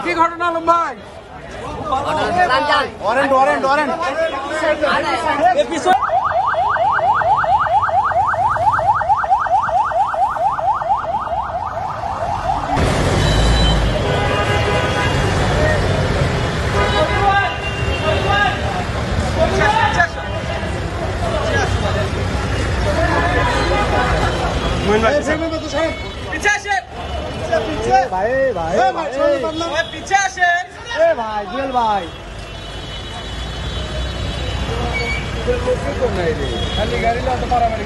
কি ঘটনা আলম ভাই? ওয়ারেন্ট ওয়ারেন্ট ওয়ারেন্ট ভাই ভাই পিছে আসেন ভাই জুয়েল ভাই খালি গাড়ি তো মারামারি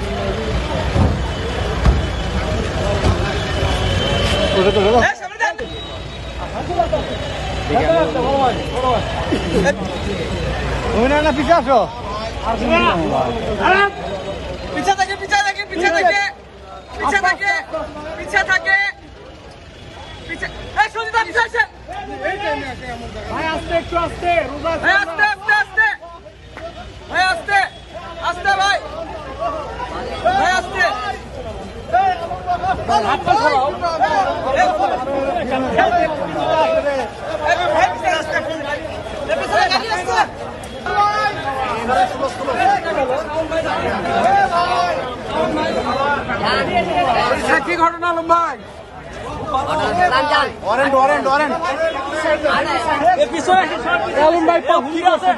না পিছে আসো পিছে থাকে পিছে থাকে পিছে থাকে পিছে থাকে পিছে থাকে পিছে এই সুজিত পিছে আসেন ভাই আস্তে একটু আস্তে রোজা ভাই আস্তে আস্তে আস্তে ভাই আস্তে আস্তে ভাই ভাই আস্তে কি ঘটনা আলম ভাই? ওয়ারেন্ট ওয়ারেন্ট ওয়ারেন্ট আলম ভাই কি আছে?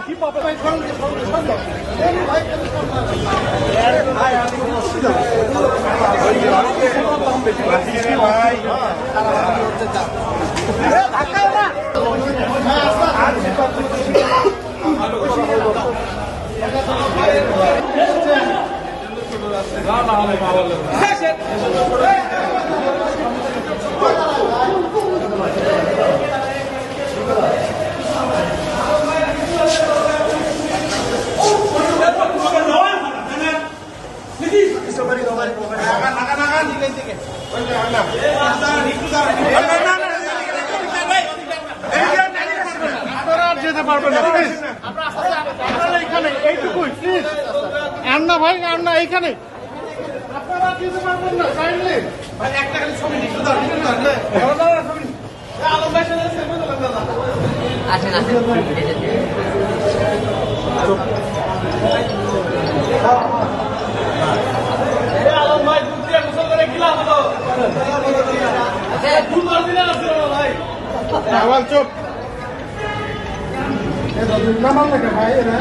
যেতে পারবেন না প্লিজ, আপনারা এখানে এইটুকুই প্লিজ। না ভাই না এইখানে আপনারা যেতে পারবেন না কাইন্ডলি একটা খালি ছবি নিতে দাও আলম ভাই সাথে সেলফি তোলেন দাদা আসেন আসেন আলম ভাই দুধ দিয়ে গোসল করে কি লাভ হলো? দুধ আর দিলে না ভাই আওয়াজ চুপ নামাল থাকে ভাই এরা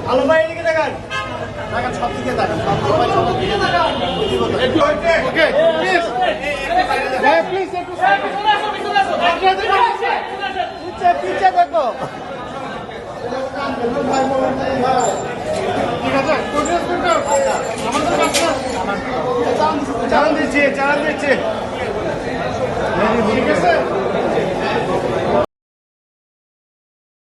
আলম ভাই এদিকে দেখান সব দিকে দেখান ওকে প্লিজ প্লিজ পিছে দেখো ঠিক আছে চালান দিচ্ছি